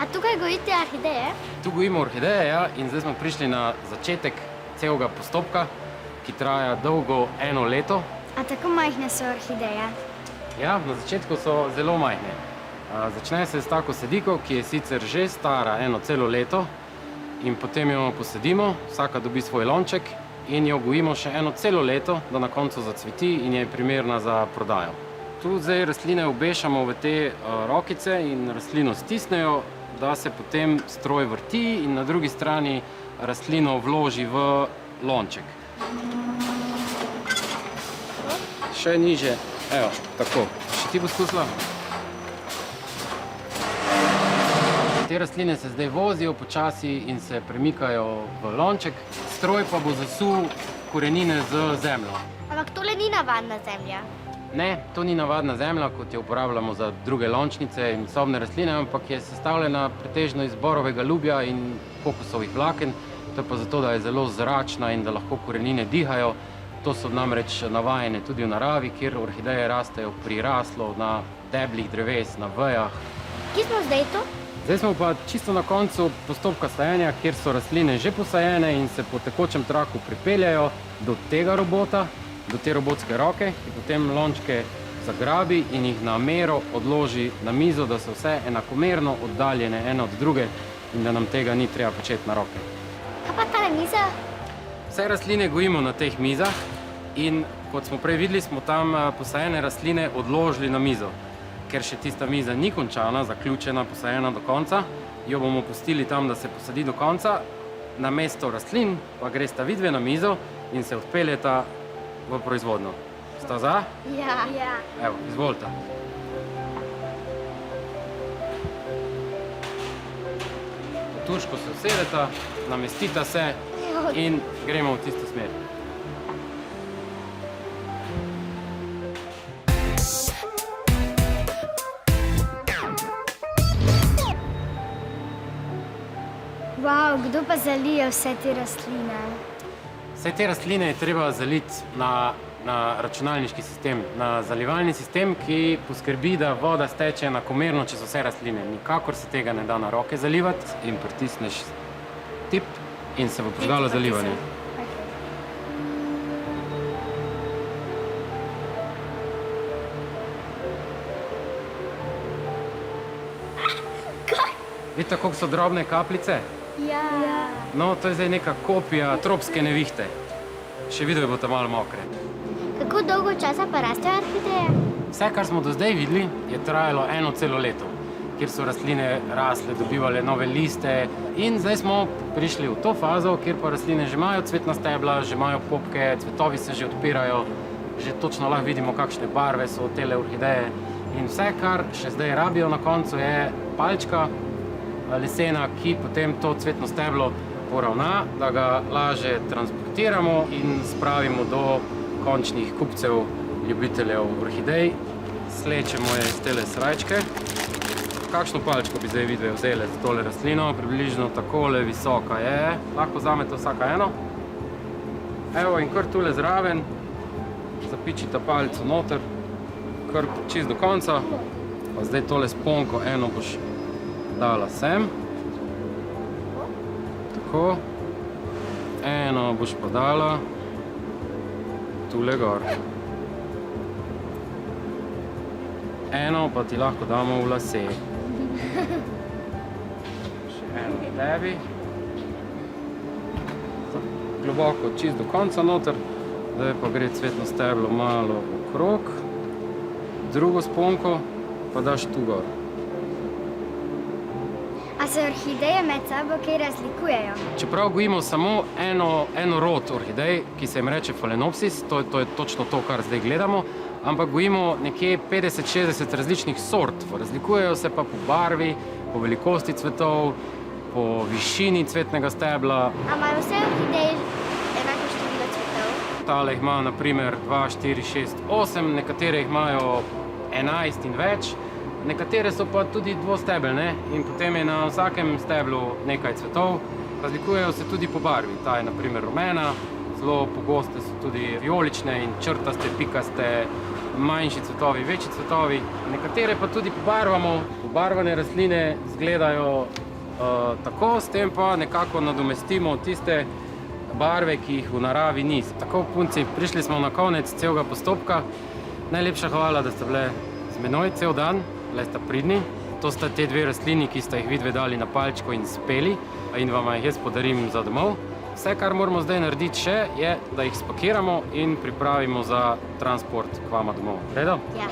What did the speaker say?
A tukaj gojite orhideje? Tu gojimo orhideje, ja, in zdaj smo prišli na začetek celega postopka, ki traja dolgo 1 leto. A tako majhne so orhideje? Ja, na začetku so zelo majhne. Začne se s tako sediko, ki je sicer že stara 1 celo leto, in potem jo posadimo, vsaka dobi svoj lonček in jo gojimo še 1 celo leto, da na koncu zacveti in je primerna za prodajo. Tu zdaj rastline obešamo v te rokice in rastlino stisnejo, da se potem stroj vrti in na drugi strani rastlino vloži v lonček. Še niže, evo, tako. Še ti poskusila? Te rastline se zdaj vozijo počasi in se premikajo v lonček, stroj pa bo zasul korenine z zemljo. Ampak tole ni navadna zemlja. Ne, to ni navadna zemlja, kot jo uporabljamo za druge lončnice in sobne rastline, ampak je sestavljena pretežno iz borovega lubja in kokosovih vlaken. To je pa zato, da je zelo zračna in da lahko korenine dihajo. To so namreč navajene tudi v naravi, kjer orhideje rastejo priraslo na deblih dreves, na vejah. Kje smo zdaj tu? Zdaj smo pa čisto na koncu postopka sajenja, kjer so rastline že posajene in se po tekočem traku pripeljajo do tega robota, do te robotske roke, ki potem lončke zagrabi in jih na mero odloži na mizo, da so vse enakomerno oddaljene ene od druge in da nam tega ni treba početi na roke. Kaj pa tale miza? Vse rastline gojimo na teh mizah in kot smo prej videli, smo tam posajene rastline odložili na mizo. Ker še tista miza ni končana, zaključena, posajena do konca, jo bomo pustili tam, da se posadi do konca, na mesto rastlin pa gresta vidve na mizo in se odpeljeta v proizvodnjo. Sta za? Ja. Evo, izvolite. V turško se usedeta, namestita se in gremo v tisto smer. Wow, kdo pa zalije vse te rastline? Vse te rastline je treba zaliti na računalniški sistem, na zalivalni sistem, ki poskrbi, da voda steče enakomerno čez vse rastline. Nikakor se tega ne da na roke zalivati in pritisneš tip in se bo požgalo zalivanje. Vidite, koliko so drobne kapljice? Ja. No, to je zdaj neka kopija tropske nevihte. Še vidve bodo malo mokre. Kako dolgo časa pa rastejo orhideje? Vse, kar smo do zdaj videli, je trajalo 1 celo leto, kjer so rastline rasle, dobivale nove liste in zdaj smo prišli v to fazo, kjer pa rastline že imajo cvetna stebla, že imajo popke, cvetovi se že odpirajo, že točno lahko vidimo, kakšne barve so tele orhideje in vse, kar še zdaj rabijo na koncu, je palčka lesena, ki potem to cvetno steblo poravna, da ga lažje transportiramo in spravimo do končnih kupcev, ljubiteljev orhidej. Slečemo je iz tele srajčke. Kakšno palčko bi zdaj vidve vzeli za tole rastlino? Približno takole visoka je. Lahko vzamete vsaka eno. Evo, in kar tule zraven zapičita palico noter, kar čist do konca. Pa zdaj tole sponko eno boš dala sem. Tako. Eno boš pa dala tule gor. Eno pa ti lahko damo v lase. Še eno v tebi. Globoko čist do konca noter. Zdaj pa gre cvetno steblo malo okrog. Drugo sponko pa daš tu gor. A se orhideje med sabo kaj razlikujejo? Čeprav gojimo samo eno rod orhidej, ki se jim reče Phalaenopsis, to je točno to, kar zdaj gledamo, ampak gojimo nekje 50-60 različnih sort. Razlikujejo se pa po barvi, po velikosti cvetov, po višini cvetnega stebla. A imajo vse orhideje enako število cvetov? Tale jih ima na primer 2, 4, 6, 8, nekatere jih imajo 11 in več. Nekatere so pa tudi dvostebelne in potem je na vsakem steblu nekaj cvetov. Razlikujejo se tudi po barvi. Ta je na primer rumena, zelo pogoste so tudi vijolične in črtaste, pikaste, manjši cvetovi, večji cvetovi. Nekatere pa tudi pobarvamo. Pobarvane rastline izgledajo tako, s tem pa nekako nadomestimo tiste barve, ki jih v naravi ni. Tako, punci, prišli smo na konec celega postopka. Najlepša hvala, da ste bile z menoj cel dan, bile sta pridni. To sta te dve rastlini, ki sta jih vidve dali na palčko in speli in vam jih jaz podarim za domov. Vse, kar moramo zdaj narediti še, je, da jih spakiramo in pripravimo za transport k vama domov. Redo? Ja.